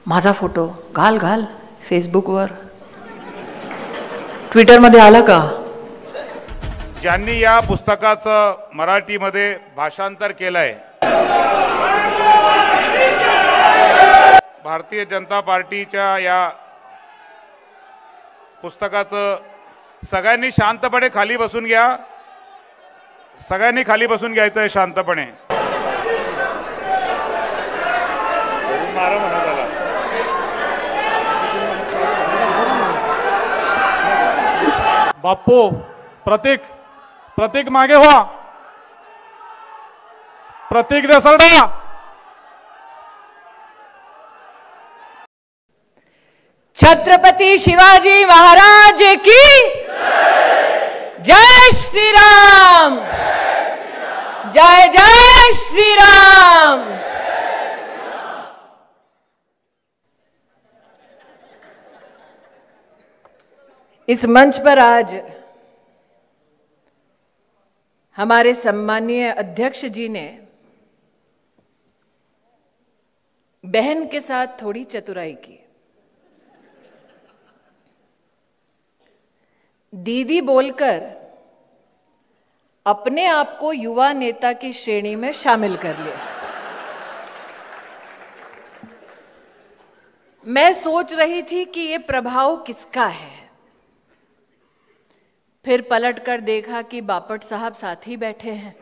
माझा फोटो घाल घाल फेसबुकवर, ट्विटरमध्ये आला का? ज्यांनी या पुस्तकाचं मराठीमध्ये भाषांतर केलंय, भारतीय जनता पार्टीच्या या पुस्तकाचं सगळ्यांनी शांतपणे खाली बसून घ्या. सगळ्यांनी खाली बसून घ्यायचंय शांतपणे. बाप्पू, प्रतीक मागे व्हा. प्रतीक देसरडा. छत्रपती शिवाजी महाराज की जय श्री राम. जय जय श्री राम. इस मंच पर आज हमारे सम्मानीय अध्यक्ष जी ने बहन के साथ थोड़ी चतुराई की. दीदी बोलकर अपने आप को युवा नेता की श्रेणी में शामिल कर लिया. मैं सोच रही थी कि ये प्रभाव किसका है, फिर पलटकर देखा कि बापट साहब साथ ही बैठे हैं.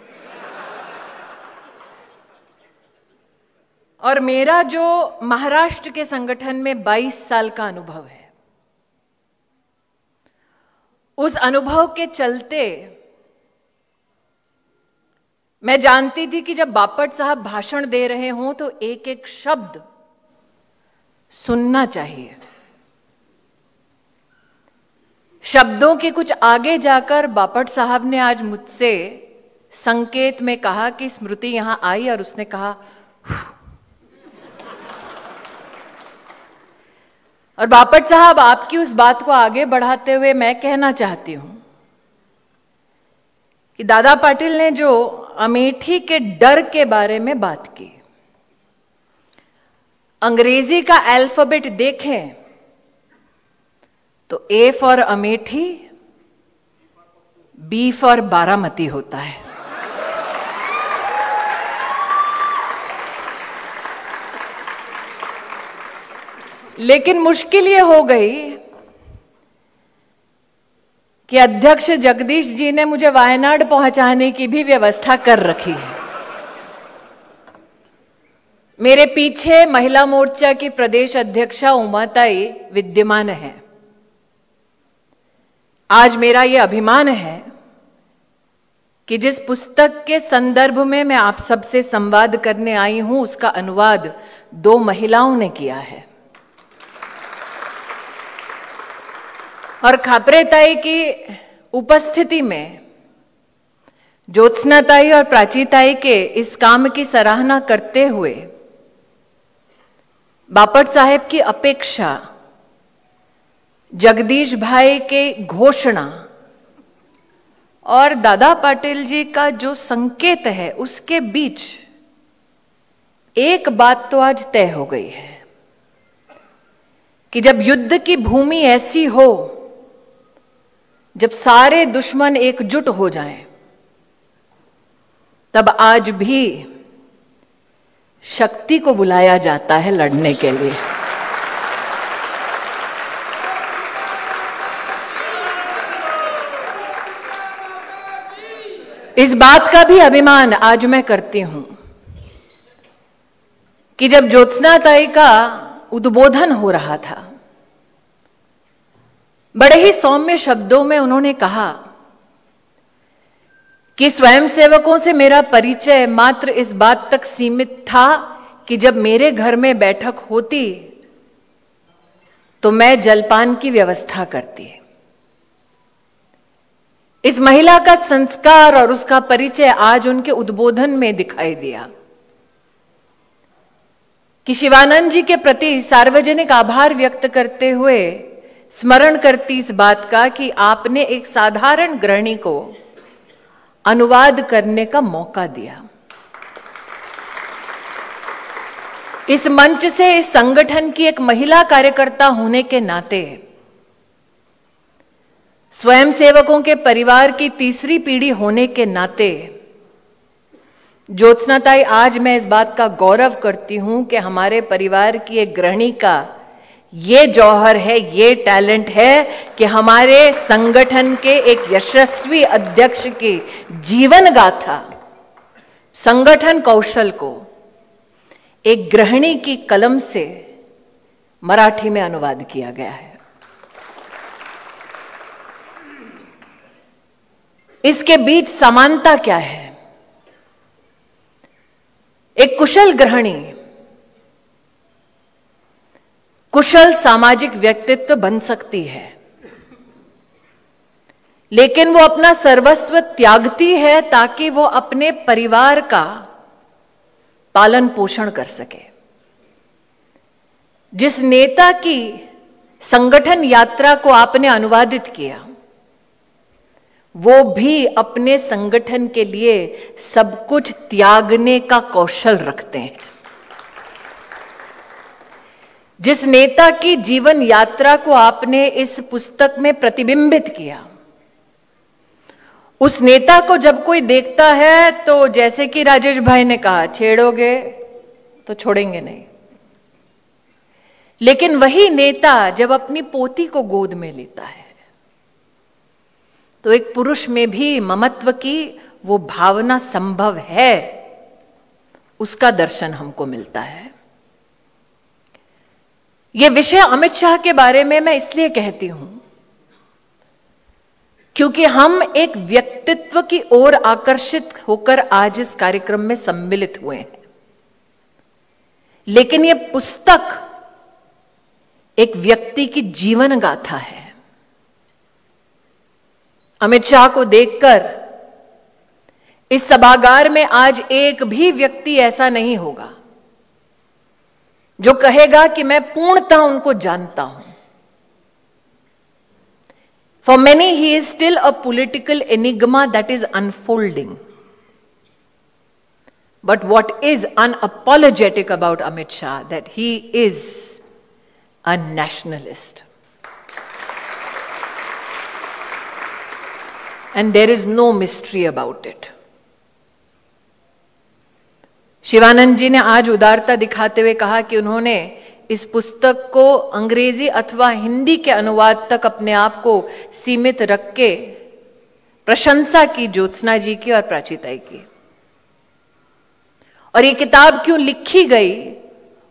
और मेरा जो महाराष्ट्र के संगठन में 22 साल का अनुभव है, उस अनुभव के चलते मैं जानती थी कि जब बापट साहब भाषण दे रहे हों तो एक एक शब्द सुनना चाहिए. शब्दों के कुछ आगे जाकर बापट साहब ने आज मुझसे संकेत में कहा कि स्मृति यहां आई और उसने कहा, और बापट साहब आपकी उस बात को आगे बढ़ाते हुए मैं कहना चाहती हूं कि दादा पाटिल ने जो अमेठी के डर के बारे में बात की, अंग्रेजी का अल्फाबेट देखें तो A for Amethi, B for Baramati होता है. लेकिन मुश्किल ये हो गई कि अध्यक्ष जगदीश जी ने मुझे वायनाड पहुंचाने की भी व्यवस्था कर रखी है. मेरे पीछे महिला मोर्चा की प्रदेश अध्यक्षा उमाताई विद्यमान है. आज मेरा ये अभिमान है कि जिस पुस्तक के संदर्भ में मैं आप सबसे संवाद करने आई हूं, उसका अनुवाद 2 महिलाओं ने किया है. और खापरेताई की उपस्थिति में ज्योत्सनाताई और प्राचीताई के इस काम की सराहना करते हुए बापट साहेब की अपेक्षा, जगदीश भाई के घोषणा और दादा पाटिल जी का जो संकेत है, उसके बीच एक बात तो आज तय हो गई है कि जब युद्ध की भूमि ऐसी हो, जब सारे दुश्मन एकजुट हो जाएं, तब आज भी शक्ति को बुलाया जाता है लड़ने के लिए. इस बात का भी अभिमान आज मैं करती हूं कि जब ज्योत्सनाताई का उद्बोधन हो रहा था, बड़े ही सौम्य शब्दों में उन्होंने कहा कि स्वयंसेवकों से मेरा परिचय मात्र इस बात तक सीमित था कि जब मेरे घर में बैठक होती तो मैं जलपान की व्यवस्था करती. इस महिला का संस्कार और उसका परिचय आज उनके उद्बोधन में दिखाई दिया कि शिवानंद जी के प्रति सार्वजनिक आभार व्यक्त करते हुए स्मरण करती इस बात का कि आपने एक साधारण गृहिणी को अनुवाद करने का मौका दिया. इस मंच से इस संगठन की एक महिला कार्यकर्ता होने के नाते, स्वयंसेवकों के परिवार की तीसरी पीढ़ी होने के नाते, ज्योत्सनाताई, आज मैं इस बात का गौरव करती हूं कि हमारे परिवार की एक गृहिणी का ये जौहर है, ये टैलेंट है कि हमारे संगठन के एक यशस्वी अध्यक्ष की जीवन गाथा, संगठन कौशल को एक गृहिणी की कलम से मराठी में अनुवाद किया गया है। इसके बीच समानता क्या है? एक कुशल गृहिणी कुशल सामाजिक व्यक्तित्व बन सकती है, लेकिन वो अपना सर्वस्व त्यागती है ताकि वो अपने परिवार का पालन पोषण कर सके। जिस नेता की संगठन यात्रा को आपने अनुवादित किया, वो भी अपने संगठन के लिए सब कुछ त्यागने का कौशल रखते हैं। जिस नेता की जीवन यात्रा को आपने इस पुस्तक में प्रतिबिंबित किया, उस नेता को जब कोई देखता है तो जैसे कि राजेश भाई ने कहा, छेड़ोगे तो छोड़ेंगे नहीं। लेकिन वही नेता जब अपनी पोती को गोद में लेता है तो एक पुरुष में भी ममत्व की वो भावना संभव है, उसका दर्शन हमको मिलता है। ये विषय अमित शाह के बारे में मैं इसलिए कहती हूं क्योंकि हम एक व्यक्तित्व की ओर आकर्षित होकर आज इस कार्यक्रम में सम्मिलित हुए हैं, लेकिन यह पुस्तक एक व्यक्ति की जीवन गाथा है। अमित शाह को देखकर इस सभागार में आज एक भी व्यक्ति ऐसा नहीं होगा जो कहेगा कि मैं पूर्णतः उनको जानता हूं। For many, he is still a political enigma that is unfolding. But what is unapologetic about Amit Shah, that he is a nationalist. And there is no mystery about it. Shivanand जी ने आज उदारता दिखाते हुए कहा कि उन्होंने इस पुस्तक को अंग्रेजी अथवा हिंदी के अनुवाद तक अपने आप को सीमित रख के प्रशंसा की ज्योत्सना जी की और प्राचीताई की। और ये किताब क्यों लिखी गई,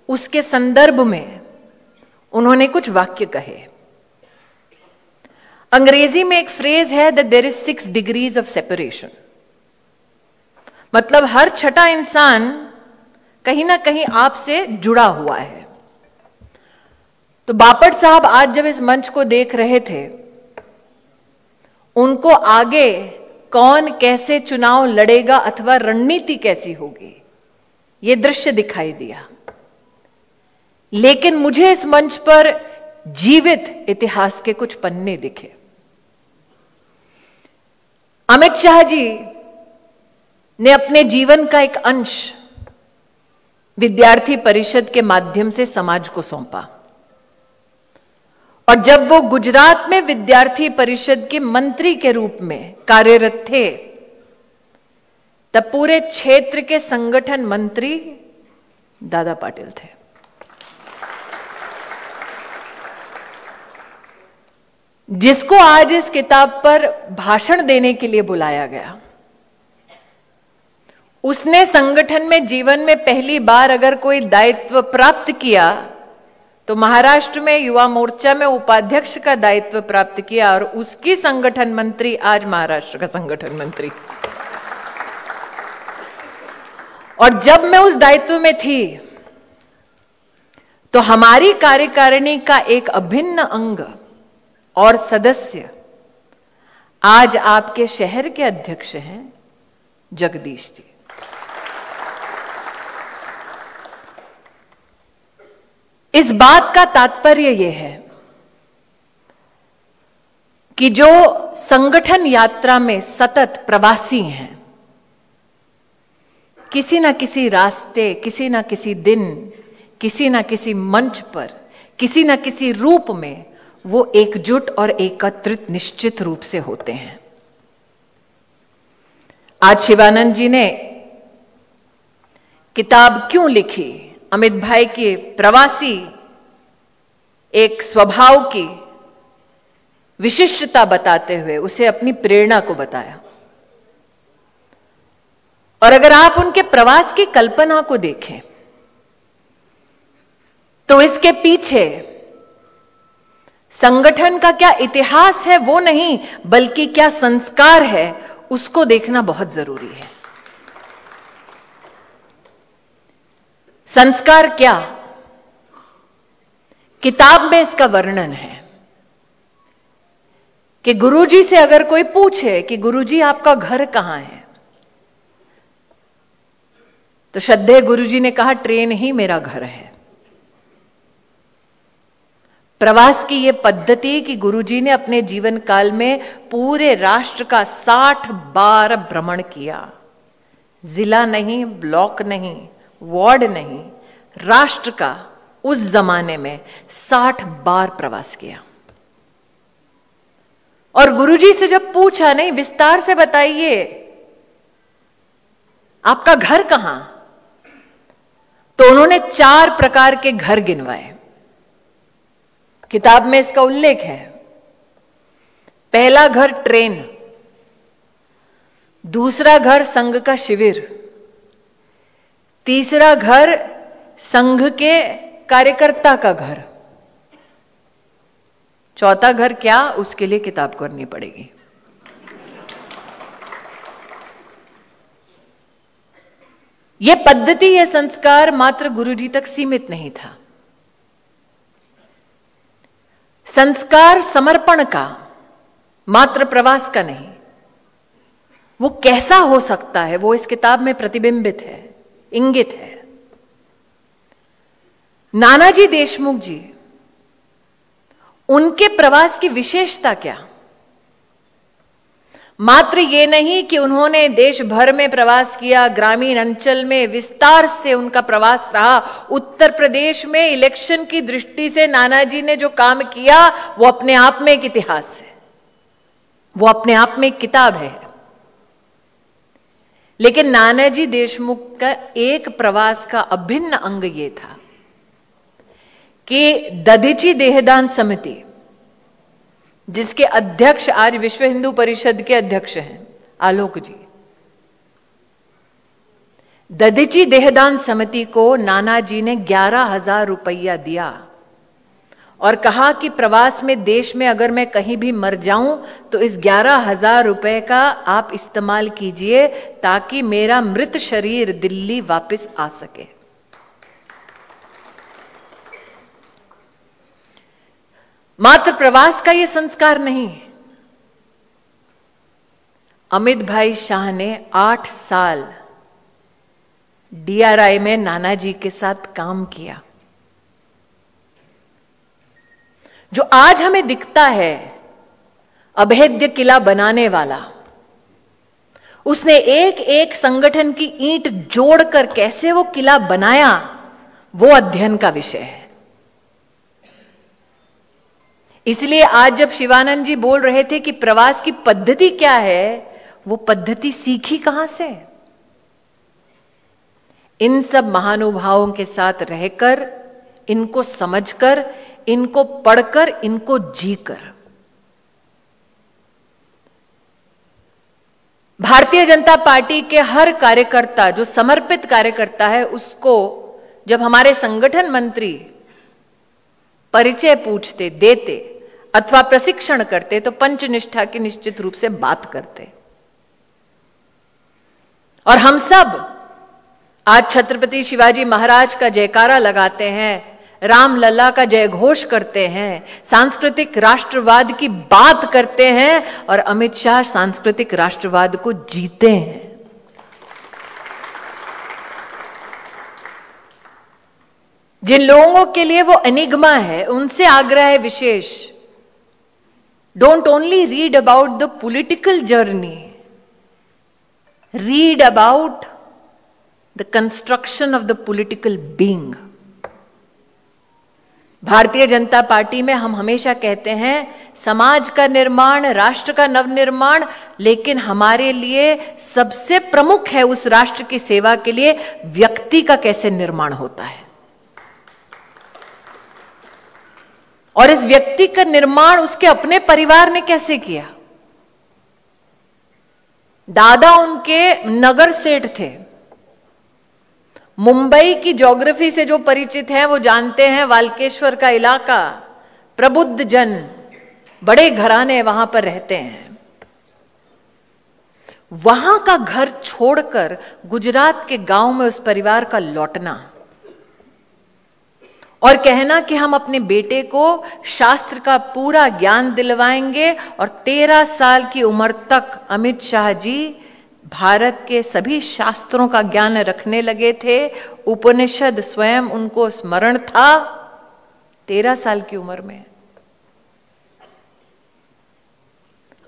उसके संदर्भ में उन्होंने कुछ वाक्य कहे। अंग्रेजी में एक फ्रेज है that there is 6 degrees of separation, मतलब हर छठा इंसान कहीं ना कहीं आपसे जुड़ा हुआ है। तो बापट साहब आज जब इस मंच को देख रहे थे, उनको आगे कौन कैसे चुनाव लड़ेगा अथवा रणनीति कैसी होगी, यह दृश्य दिखाई दिया। लेकिन मुझे इस मंच पर जीवित इतिहास के कुछ पन्ने दिखे। अमित शाह जी ने अपने जीवन का एक अंश विद्यार्थी परिषद के माध्यम से समाज को सौंपा, और जब वो गुजरात में विद्यार्थी परिषद के मंत्री के रूप में कार्यरत थे, तब पूरे क्षेत्र के संगठन मंत्री दादा पाटिल थे। जिसको आज इस किताब पर भाषण देने के लिए बुलाया गया, उसने संगठन में जीवन में पहली बार अगर कोई दायित्व प्राप्त किया तो महाराष्ट्र में युवा मोर्चा में उपाध्यक्ष का दायित्व प्राप्त किया, और उसकी संगठन मंत्री आज महाराष्ट्र का संगठन मंत्री। और जब मैं उस दायित्व में थी तो हमारी कार्यकारिणी का एक अभिन्न अंग और सदस्य आज आपके शहर के अध्यक्ष हैं जगदीश जी। इस बात का तात्पर्य यह है कि जो संगठन यात्रा में सतत प्रवासी हैं, किसी ना किसी रास्ते, किसी ना किसी दिन, किसी ना किसी मंच पर, किसी ना किसी रूप में वो एकजुट और एकत्रित निश्चित रूप से होते हैं। आज शिवानंद जी ने किताब क्यों लिखी, अमित भाई के प्रवासी एक स्वभाव की विशिष्टता बताते हुए उसे अपनी प्रेरणा को बताया। और अगर आप उनके प्रवास की कल्पना को देखें तो इसके पीछे संगठन का क्या इतिहास है वो नहीं, बल्कि क्या संस्कार है उसको देखना बहुत जरूरी है। संस्कार क्या? किताब में इसका वर्णन है कि गुरुजी से अगर कोई पूछे कि गुरुजी आपका घर कहां है, तो श्रद्धेय गुरुजी ने कहा ट्रेन ही मेरा घर है। प्रवास की यह पद्धति कि गुरुजी ने अपने जीवन काल में पूरे राष्ट्र का 60 बार भ्रमण किया, जिला नहीं, ब्लॉक नहीं, वार्ड नहीं, राष्ट्र का उस जमाने में 60 बार प्रवास किया। और गुरुजी से जब पूछा, नहीं विस्तार से बताइए आपका घर कहां, तो उन्होंने 4 प्रकार के घर गिनवाए। किताब में इसका उल्लेख है। पहला घर ट्रेन, दूसरा घर संघ का शिविर, तीसरा घर संघ के कार्यकर्ता का घर, चौथा घर क्या, उसके लिए किताब करनी पड़ेगी। यह पद्धति, यह संस्कार मात्र गुरुजी तक सीमित नहीं था। संस्कार समर्पण का, मात्र प्रवास का नहीं। वो कैसा हो सकता है वो इस किताब में प्रतिबिंबित है, इंगित है। नानाजी देशमुख जी, उनके प्रवास की विशेषता क्या? मात्र ये नहीं कि उन्होंने देश भर में प्रवास किया, ग्रामीण अंचल में विस्तार से उनका प्रवास रहा। उत्तर प्रदेश में इलेक्शन की दृष्टि से नानाजी ने जो काम किया वो अपने आप में एक इतिहास है, वो अपने आप में एक किताब है। लेकिन नानाजी देशमुख का एक प्रवास का अभिन्न अंग ये था कि दधीची देहदान समिति, जिसके अध्यक्ष आज विश्व हिंदू परिषद के अध्यक्ष हैं आलोक जी, दधीची देहदान समिति को नानाजी ने 11,000 रुपया दिया और कहा कि प्रवास में देश में अगर मैं कहीं भी मर जाऊं तो इस 11,000 रुपए का आप इस्तेमाल कीजिए ताकि मेरा मृत शरीर दिल्ली वापस आ सके। मात्र प्रवास का यह संस्कार नहीं, अमित भाई शाह ने 8 साल डीआरआई में नानाजी के साथ काम किया। जो आज हमें दिखता है अभेद्य किला बनाने वाला, उसने एक एक संगठन की ईंट जोड़कर कैसे वो किला बनाया, वो अध्ययन का विषय है। इसलिए आज जब शिवानंद जी बोल रहे थे कि प्रवास की पद्धति क्या है, वो पद्धति सीखी कहां से? इन सब महानुभावों के साथ रहकर, इनको समझकर, इनको पढ़कर, इनको जीकर। भारतीय जनता पार्टी के हर कार्यकर्ता, जो समर्पित कार्यकर्ता है, उसको जब हमारे संगठन मंत्री परिचय पूछते, देते अथवा प्रशिक्षण करते तो पंचनिष्ठा की निश्चित रूप से बात करते। और हम सब आज छत्रपति शिवाजी महाराज का जयकारा लगाते हैं, राम लला का जय घोष करते हैं, सांस्कृतिक राष्ट्रवाद की बात करते हैं और अमित शाह सांस्कृतिक राष्ट्रवाद को जीते हैं। जिन लोगों के लिए वो एनिग्मा है, उनसे आग्रह है विशेष, don't only read about the political journey, read about the construction of the political being. Bharatiya Janata party में हम हमेशा कहते हैं समाज का निर्माण, राष्ट्र का नवनिर्माण, लेकिन हमारे लिए सबसे प्रमुख है उस राष्ट्र की सेवा के लिए व्यक्ति का कैसे निर्माण होता है। और इस व्यक्ति का निर्माण उसके अपने परिवार ने कैसे किया। दादा उनके नगर सेठ थे। मुंबई की ज्योग्राफी से जो परिचित हैं वो जानते हैं, वाल्केश्वर का इलाका, प्रबुद्ध जन, बड़े घराने वहां पर रहते हैं। वहां का घर छोड़कर गुजरात के गांव में उस परिवार का लौटना और कहना कि हम अपने बेटे को शास्त्र का पूरा ज्ञान दिलवाएंगे, और 13 साल की उम्र तक अमित शाह जी भारत के सभी शास्त्रों का ज्ञान रखने लगे थे। उपनिषद स्वयं उनको स्मरण था 13 साल की उम्र में।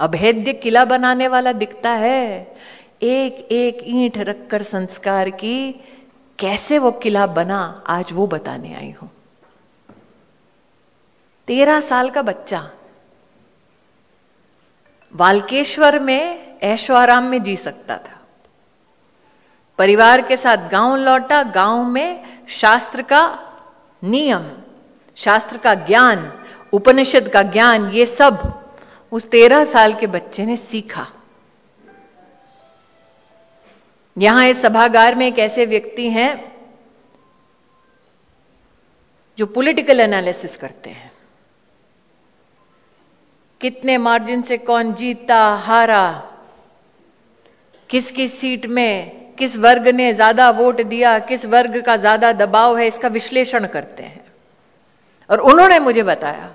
अभेद्य किला बनाने वाला दिखता है, एक एक ईंट रखकर संस्कार की, कैसे वो किला बना आज वो बताने आई हूं। 13 साल का बच्चा वाल्केश्वर में ऐशो आराम में जी सकता था। परिवार के साथ गांव लौटा, गांव में शास्त्र का नियम, शास्त्र का ज्ञान, उपनिषद का ज्ञान, ये सब उस 13 साल के बच्चे ने सीखा। यहां इस सभागार में एक ऐसे व्यक्ति हैं जो पॉलिटिकल एनालिसिस करते हैं, कितने मार्जिन से कौन जीता हारा, किस किस सीट में किस वर्ग ने ज्यादा वोट दिया, किस वर्ग का ज्यादा दबाव है, इसका विश्लेषण करते हैं। और उन्होंने मुझे बताया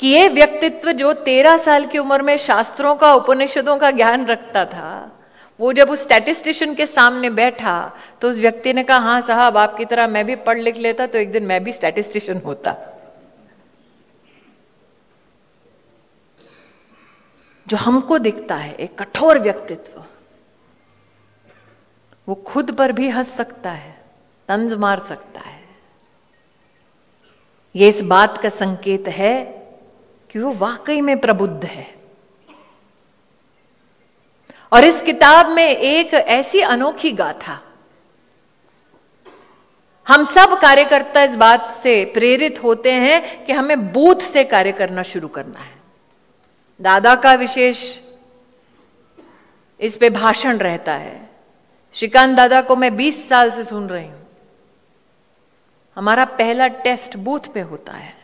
कि ये व्यक्तित्व जो 13 साल की उम्र में शास्त्रों का, उपनिषदों का ज्ञान रखता था, वो जब उस स्टैटिस्टिशियन के सामने बैठा तो उस व्यक्ति ने कहा, हाँ साहब, आपकी तरह मैं भी पढ़ लिख लेता तो एक दिन मैं भी स्टैटिस्टिशियन होता। जो हमको दिखता है एक कठोर व्यक्तित्व, वो खुद पर भी हंस सकता है, तंज मार सकता है। ये इस बात का संकेत है कि वो वाकई में प्रबुद्ध है। और इस किताब में एक ऐसी अनोखी गाथा, हम सब कार्यकर्ता इस बात से प्रेरित होते हैं कि हमें बूथ से कार्य करना शुरू करना है। दादा का विशेष इस पे भाषण रहता है। श्रीकांत दादा को मैं 20 साल से सुन रही हूं। हमारा पहला टेस्ट बूथ पे होता है।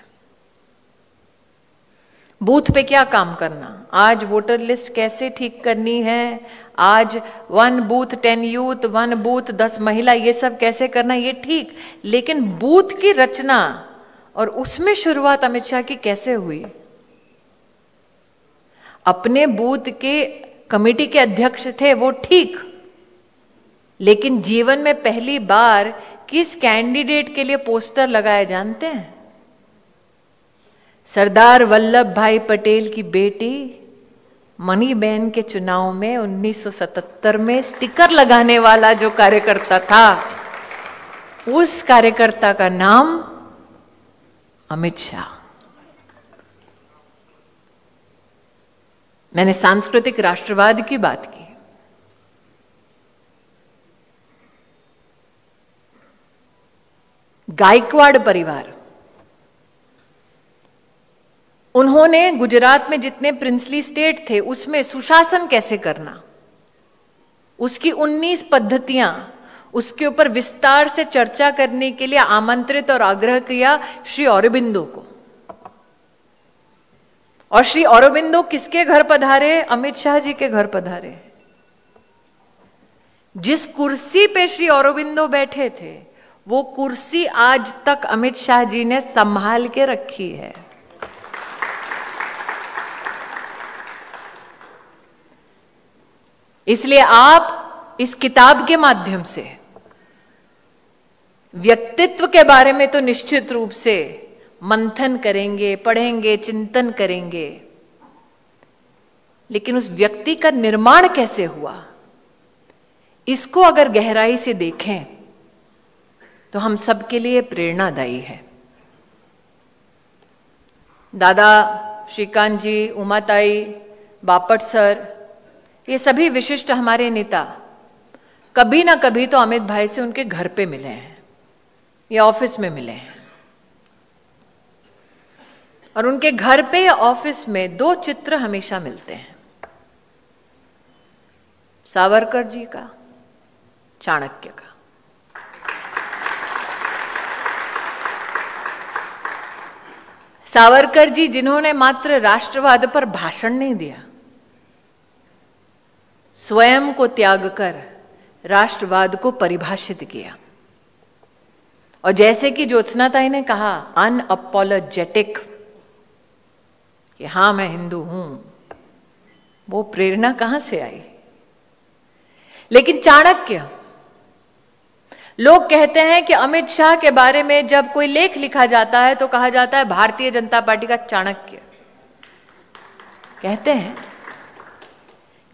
बूथ पे क्या काम करना, आज वोटर लिस्ट कैसे ठीक करनी है, आज 1 बूथ 10 यूथ, 1 बूथ 10 महिला, ये सब कैसे करना, ये ठीक। लेकिन बूथ की रचना और उसमें शुरुआत अमित शाह की कैसे हुई। अपने बूथ के कमेटी के अध्यक्ष थे वो ठीक, लेकिन जीवन में पहली बार किस कैंडिडेट के लिए पोस्टर लगाए जानते हैं? सरदार वल्लभ भाई पटेल की बेटी मणिबेन के चुनाव में 1977 में स्टिकर लगाने वाला जो कार्यकर्ता था, उस कार्यकर्ता का नाम अमित शाह। मैंने सांस्कृतिक राष्ट्रवाद की बात की। गायकवाड़ परिवार, उन्होंने गुजरात में जितने प्रिंसली स्टेट थे उसमें सुशासन कैसे करना, उसकी 19 पद्धतियां, उसके ऊपर विस्तार से चर्चा करने के लिए आमंत्रित और आग्रह किया श्री औरोबिंदो को। और श्री औरोबिंदो किसके घर पधारे? अमित शाह जी के घर पधारे। जिस कुर्सी पे श्री औरोबिंदो बैठे थे वो कुर्सी आज तक अमित शाह जी ने संभाल के रखी है। इसलिए आप इस किताब के माध्यम से व्यक्तित्व के बारे में तो निश्चित रूप से मंथन करेंगे, पढ़ेंगे, चिंतन करेंगे, लेकिन उस व्यक्ति का निर्माण कैसे हुआ, इसको अगर गहराई से देखें तो हम सबके लिए प्रेरणादायी है। दादा श्रीकांत जी, उमाताई, बापट सर, ये सभी विशिष्ट हमारे नेता कभी ना कभी तो अमित भाई से उनके घर पे मिले हैं या ऑफिस में मिले हैं। और उनके घर पे या ऑफिस में दो चित्र हमेशा मिलते हैं, सावरकर जी का, चाणक्य का। सावरकर जी जिन्होंने मात्र राष्ट्रवाद पर भाषण नहीं दिया, स्वयं को त्याग कर राष्ट्रवाद को परिभाषित किया। और जैसे कि ज्योत्सनाताई ने कहा, अनअपोलोजेटिक, कि हां मैं हिंदू हूं, वो प्रेरणा कहां से आई? लेकिन चाणक्य, लोग कहते हैं कि अमित शाह के बारे में जब कोई लेख लिखा जाता है तो कहा जाता है भारतीय जनता पार्टी का चाणक्य, कहते हैं।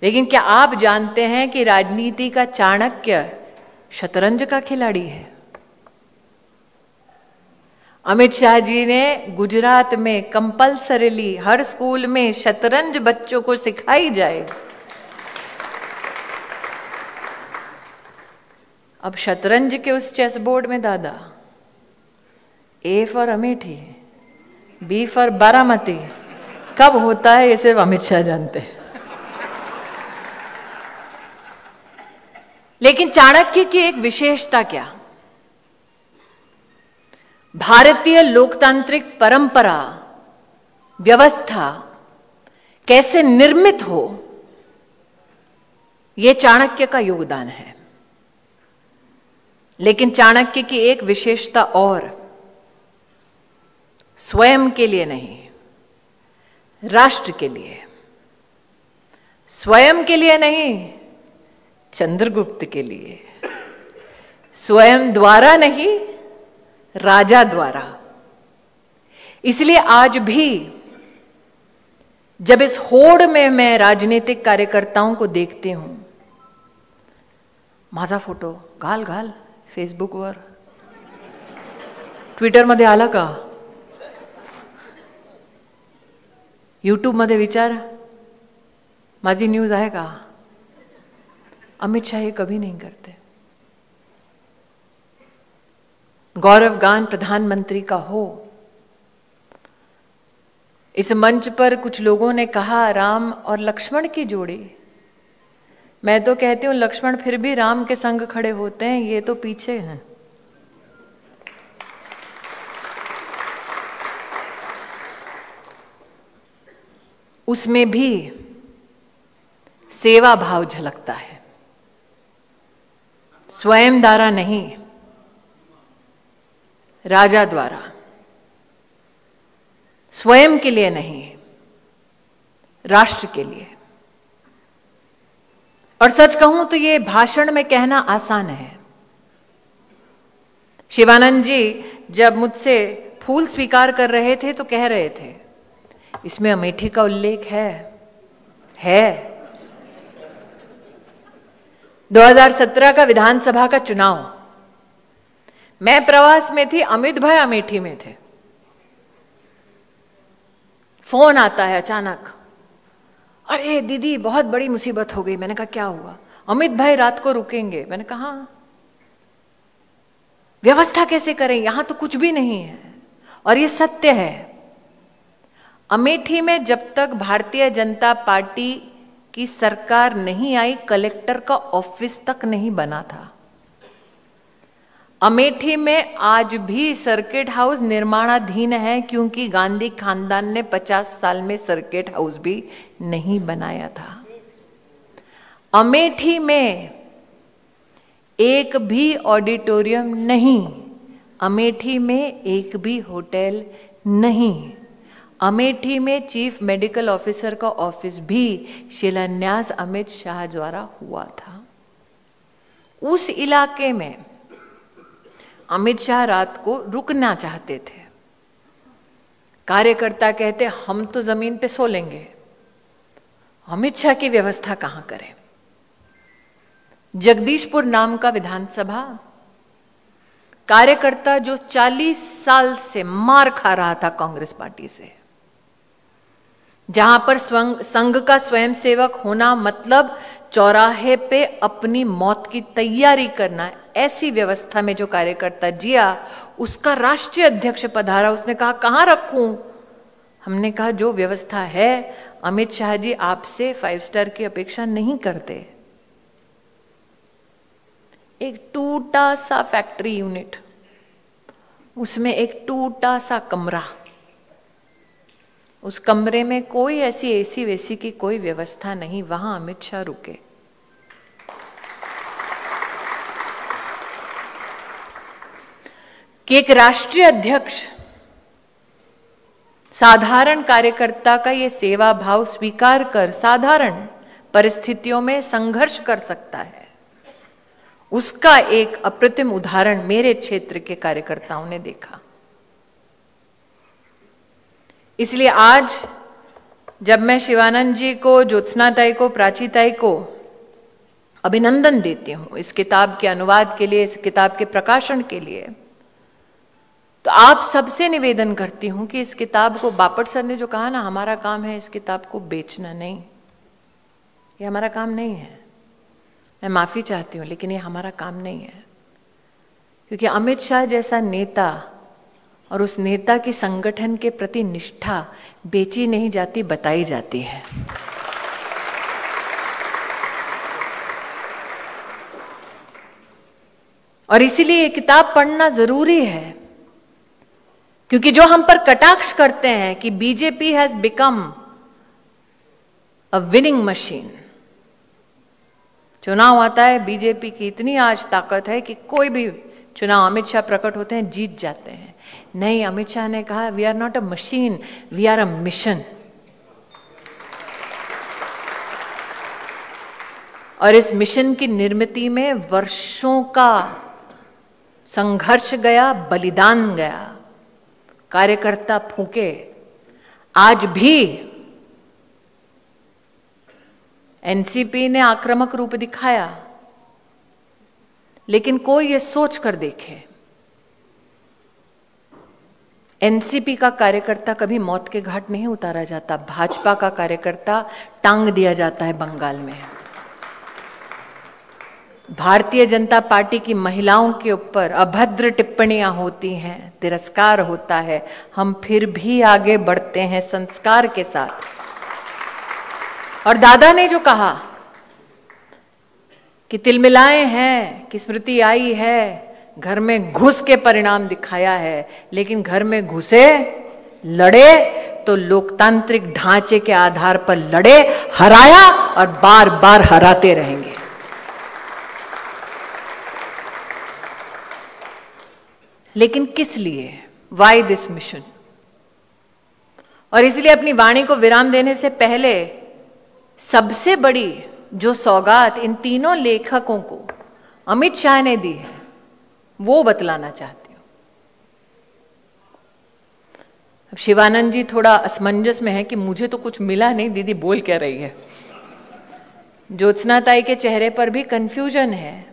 लेकिन क्या आप जानते हैं कि राजनीति का चाणक्य शतरंज का खिलाड़ी है? अमित शाह जी ने गुजरात में कंपल्सरीली हर स्कूल में शतरंज बच्चों को सिखाई जाए। अब शतरंज के उस चेस बोर्ड में दादा, A for Amethi, B for Baramati कब होता है ये सिर्फ अमित शाह जानते हैं। लेकिन चाणक्य की एक विशेषता क्या? भारतीय लोकतांत्रिक परंपरा, व्यवस्था कैसे निर्मित हो, यह चाणक्य का योगदान है। लेकिन चाणक्य की एक विशेषता और, स्वयं के लिए नहीं, राष्ट्र के लिए, स्वयं के लिए नहीं, चंद्रगुप्त के लिए, स्वयं द्वारा नहीं, राजा द्वारा। इसलिए आज भी जब इस होड़ में मैं राजनीतिक कार्यकर्ताओं को देखती हूं, माझा फोटो घाल घाल फेसबुकवर, ट्विटरमध्ये आला का, यूट्यूबमध्ये विचार माझी न्यूज आहे का? अमित शाह ये कभी नहीं करते। गौरव गान प्रधानमंत्री का हो, इस मंच पर कुछ लोगों ने कहा राम और लक्ष्मण की जोड़ी, मैं तो कहती हूं लक्ष्मण फिर भी राम के संग खड़े होते हैं, ये तो पीछे हैं। उसमें भी सेवा भाव झलकता है, स्वयं द्वारा नहीं, राजा द्वारा, स्वयं के लिए नहीं, राष्ट्र के लिए। और सच कहूं तो ये भाषण में कहना आसान है। शिवानंद जी जब मुझसे फूल स्वीकार कर रहे थे तो कह रहे थे इसमें अमेठी का उल्लेख है। 2017 का विधानसभा का चुनाव, मैं प्रवास में थी, अमित भाई अमेठी में थे। फोन आता है अचानक, अरे दीदी बहुत बड़ी मुसीबत हो गई। मैंने कहा क्या हुआ? अमित भाई रात को रुकेंगे। मैंने कहा व्यवस्था कैसे करें, यहां तो कुछ भी नहीं है। और ये सत्य है, अमेठी में जब तक भारतीय जनता पार्टी की सरकार नहीं आई, कलेक्टर का ऑफिस तक नहीं बना था। अमेठी में आज भी सर्किट हाउस निर्माणाधीन है, क्योंकि गांधी खानदान ने 50 साल में सर्किट हाउस भी नहीं बनाया था। अमेठी में एक भी ऑडिटोरियम नहीं, अमेठी में एक भी होटल नहीं, अमेठी में चीफ मेडिकल ऑफिसर का ऑफिस भी शिलान्यास अमित शाह द्वारा हुआ था। उस इलाके में अमित शाह रात को रुकना चाहते थे। कार्यकर्ता कहते हम तो जमीन पे सो लेंगे, अमित शाह की व्यवस्था कहां करें। जगदीशपुर नाम का विधानसभा, कार्यकर्ता जो 40 साल से मार खा रहा था कांग्रेस पार्टी से, जहां पर संघ का स्वयंसेवक होना मतलब चौराहे पे अपनी मौत की तैयारी करना, ऐसी व्यवस्था में जो कार्यकर्ता जिया, उसका राष्ट्रीय अध्यक्ष पधारा। उसने कहा कहां रखूं? हमने कहा जो व्यवस्था है, अमित शाह जी आपसे 5 स्टार की अपेक्षा नहीं करते। एक टूटा सा फैक्ट्री यूनिट, उसमें एक टूटा सा कमरा, उस कमरे में कोई ऐसी एसी वेसी की कोई व्यवस्था नहीं, वहां अमित शाह रुके। कि एक राष्ट्रीय अध्यक्ष साधारण कार्यकर्ता का ये सेवा भाव स्वीकार कर साधारण परिस्थितियों में संघर्ष कर सकता है, उसका एक अप्रतिम उदाहरण मेरे क्षेत्र के कार्यकर्ताओं ने देखा। इसलिए आज जब मैं शिवानंद जी को, ज्योत्सनाताई को, प्राचीताई को अभिनंदन देती हूं इस किताब के अनुवाद के लिए, इस किताब के प्रकाशन के लिए, तो आप सबसे निवेदन करती हूं कि इस किताब को, बापट सर ने जो कहा ना, हमारा काम है इस किताब को बेचना नहीं, ये हमारा काम नहीं है। मैं माफी चाहती हूं, लेकिन ये हमारा काम नहीं है, क्योंकि अमित शाह जैसा नेता और उस नेता की संगठन के प्रति निष्ठा बेची नहीं जाती, बताई जाती है। और इसीलिए ये किताब पढ़ना जरूरी है, क्योंकि जो हम पर कटाक्ष करते हैं कि BJP has become a winning machine, चुनाव आता है, बीजेपी की इतनी आज ताकत है कि कोई भी चुनाव अमित शाह प्रकट होते हैं, जीत जाते हैं। नहीं, अमित शाह ने कहा we are not a machine, we are a mission. और इस मिशन की निर्मिति में वर्षों का संघर्ष गया, बलिदान गया, कार्यकर्ता फूके। आज भी एनसीपी ने आक्रामक रूप दिखाया, लेकिन कोई ये सोच कर देखे, एनसीपी का कार्यकर्ता कभी मौत के घाट नहीं उतारा जाता, भाजपा का कार्यकर्ता टांग दिया जाता है बंगाल में। भारतीय जनता पार्टी की महिलाओं के ऊपर अभद्र टिप्पणियां होती हैं, तिरस्कार होता है, हम फिर भी आगे बढ़ते हैं संस्कार के साथ। और दादा ने जो कहा कि तिलमिलाए हैं, कि स्मृति आई है, घर में घुस के परिणाम दिखाया है, लेकिन घर में घुसे, लड़े तो लोकतांत्रिक ढांचे के आधार पर लड़े, हराया और बार बार हराते रहेंगे। लेकिन किस लिए? Why this mission? और इसलिए अपनी वाणी को विराम देने से पहले सबसे बड़ी जो सौगात इन तीनों लेखकों को अमित शाह ने दी है, वो बतलाना चाहती हूं। अब शिवानंद जी थोड़ा असमंजस में है कि मुझे तो कुछ मिला नहीं, दीदी बोल क्या रही है। ज्योत्सनाताई के चेहरे पर भी कंफ्यूजन है,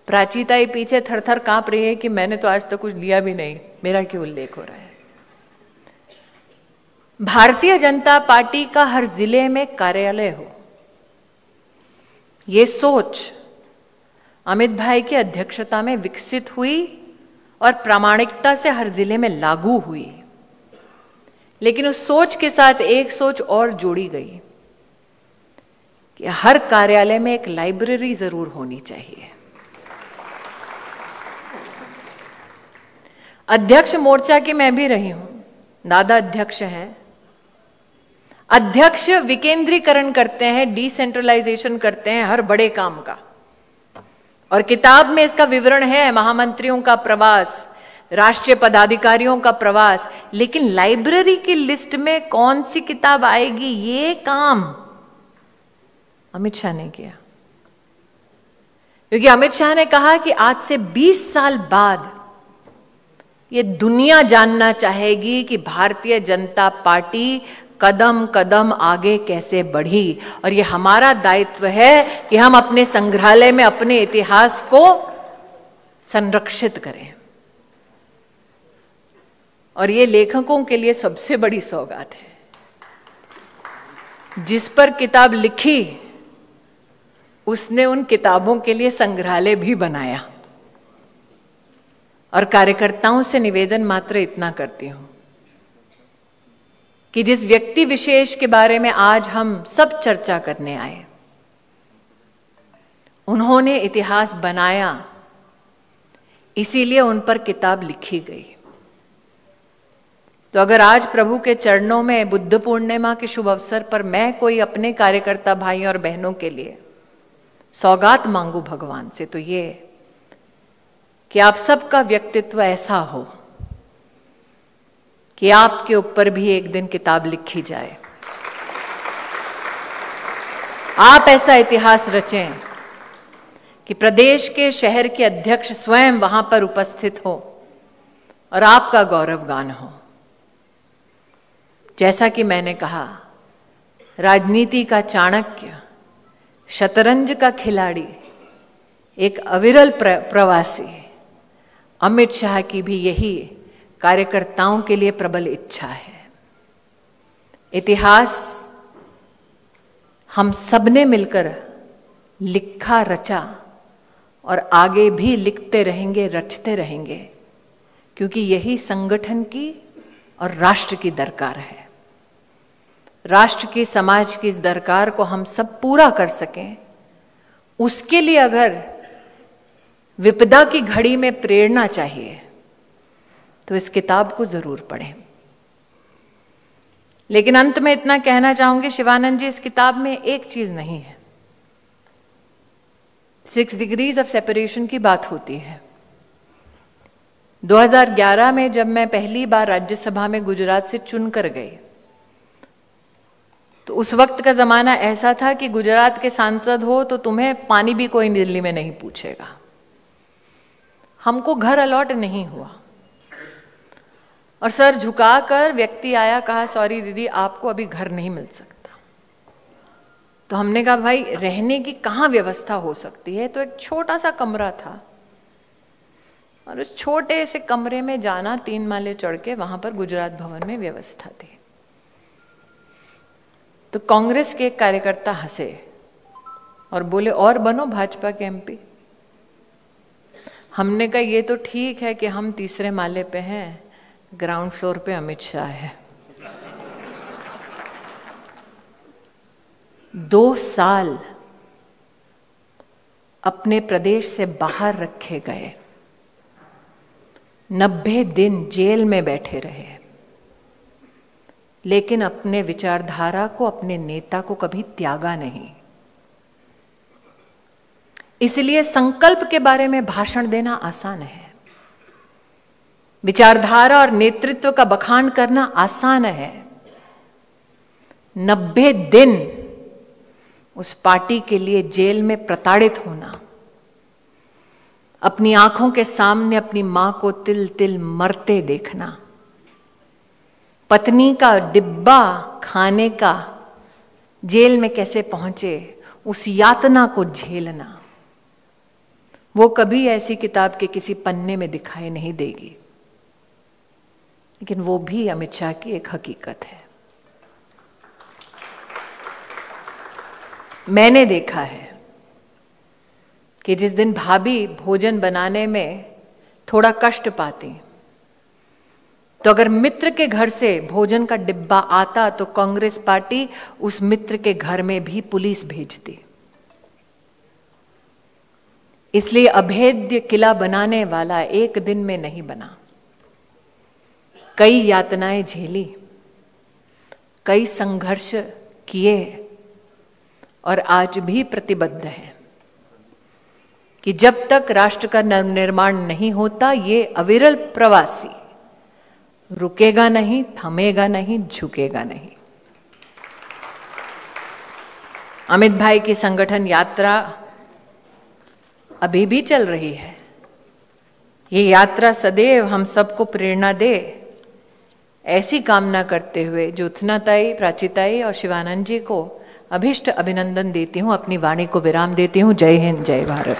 प्राचीताई पीछे थरथर कांप रही है कि मैंने तो आज तक कुछ लिया भी नहीं, मेरा क्यों उल्लेख हो रहा है। भारतीय जनता पार्टी का हर जिले में कार्यालय हो, ये सोच अमित भाई की अध्यक्षता में विकसित हुई और प्रामाणिकता से हर जिले में लागू हुई। लेकिन उस सोच के साथ एक सोच और जोड़ी गई कि हर कार्यालय में एक लाइब्रेरी जरूर होनी चाहिए। अध्यक्ष मोर्चा की मैं भी रही हूं, दादा अध्यक्ष हैं। अध्यक्ष विकेंद्रीकरण करते हैं, डिसेंट्रलाइजेशन करते हैं हर बड़े काम का, और किताब में इसका विवरण है, महामंत्रियों का प्रवास, राष्ट्रीय पदाधिकारियों का प्रवास। लेकिन लाइब्रेरी की लिस्ट में कौन सी किताब आएगी, ये काम अमित शाह ने किया। क्योंकि अमित शाह ने कहा कि आज से 20 साल बाद ये दुनिया जानना चाहेगी कि भारतीय जनता पार्टी कदम कदम आगे कैसे बढ़ी, और ये हमारा दायित्व है कि हम अपने संग्रहालय में अपने इतिहास को संरक्षित करें। और ये लेखकों के लिए सबसे बड़ी सौगात है। जिस पर किताब लिखी उसने उन किताबों के लिए संग्रहालय भी बनाया। और कार्यकर्ताओं से निवेदन मात्र इतना करती हूं कि जिस व्यक्ति विशेष के बारे में आज हम सब चर्चा करने आए, उन्होंने इतिहास बनाया, इसीलिए उन पर किताब लिखी गई। तो अगर आज प्रभु के चरणों में बुद्ध पूर्णिमा के शुभ अवसर पर मैं कोई अपने कार्यकर्ता भाई और बहनों के लिए सौगात मांगू भगवान से, तो ये कि आप सबका व्यक्तित्व ऐसा हो कि आपके ऊपर भी एक दिन किताब लिखी जाए। आप ऐसा इतिहास रचें कि प्रदेश के शहर के अध्यक्ष स्वयं वहां पर उपस्थित हो और आपका गौरवगान हो। जैसा कि मैंने कहा, राजनीति का चाणक्य, शतरंज का खिलाड़ी, एक अविरल प्रवासी अमित शाह की भी यही कार्यकर्ताओं के लिए प्रबल इच्छा है। इतिहास हम सबने मिलकर लिखा, रचा और आगे भी लिखते रहेंगे, रचते रहेंगे, क्योंकि यही संगठन की और राष्ट्र की दरकार है। राष्ट्र की, समाज की इस दरकार को हम सब पूरा कर सकें, उसके लिए अगर विपदा की घड़ी में प्रेरणा चाहिए तो इस किताब को जरूर पढ़ें। लेकिन अंत में इतना कहना चाहूंगी, शिवानंद जी, इस किताब में एक चीज नहीं है। 6 डिग्रीज ऑफ सेपरेशन की बात होती है। 2011 में जब मैं पहली बार राज्यसभा में गुजरात से चुनकर गई, तो उस वक्त का जमाना ऐसा था कि गुजरात के सांसद हो तो तुम्हें पानी भी कोई दिल्ली में नहीं पूछेगा। हमको घर अलॉट नहीं हुआ और सर झुकाकर व्यक्ति आया, कहा सॉरी दीदी आपको अभी घर नहीं मिल सकता। तो हमने कहा भाई रहने की कहाँ व्यवस्था हो सकती है? तो एक छोटा सा कमरा था और उस छोटे से कमरे में जाना, 3 माले चढ़ के वहां पर गुजरात भवन में व्यवस्था थी। तो कांग्रेस के एक कार्यकर्ता हंसे और बोले और बनो भाजपा के एमपी। हमने कहा ये तो ठीक है कि हम 3रे माले पे हैं, ग्राउंड फ्लोर पे अमित शाह है। 2 साल अपने प्रदेश से बाहर रखे गए, 90 दिन जेल में बैठे रहे, लेकिन अपने विचारधारा को, अपने नेता को कभी त्यागा नहीं। इसलिए संकल्प के बारे में भाषण देना आसान है, विचारधारा और नेतृत्व का बखान करना आसान है। 90 दिन उस पार्टी के लिए जेल में प्रताड़ित होना, अपनी आंखों के सामने अपनी मां को तिल तिल मरते देखना, पत्नी का डिब्बा खाने का जेल में कैसे पहुंचे, उस यातना को झेलना, वो कभी ऐसी किताब के किसी पन्ने में दिखाई नहीं देगी। लेकिन वो भी अमित शाह की एक हकीकत है। मैंने देखा है कि जिस दिन भाभी भोजन बनाने में थोड़ा कष्ट पाती, तो अगर मित्र के घर से भोजन का डिब्बा आता तो कांग्रेस पार्टी उस मित्र के घर में भी पुलिस भेजती। इसलिए अभेद्य किला बनाने वाला एक दिन में नहीं बना। कई यातनाएं झेली, कई संघर्ष किए और आज भी प्रतिबद्ध है कि जब तक राष्ट्र का निर्माण नहीं होता, ये अविरल प्रवासी रुकेगा नहीं, थमेगा नहीं, झुकेगा नहीं। अमित भाई की संगठन यात्रा अभी भी चल रही है। ये यात्रा सदैव हम सबको प्रेरणा दे, ऐसी कामना करते हुए ज्योत्सनाताई, प्राचीताई और शिवानंद जी को अभिष्ट अभिनंदन देती हूं, अपनी वाणी को विराम देती हूं। जय हिंद, जय भारत।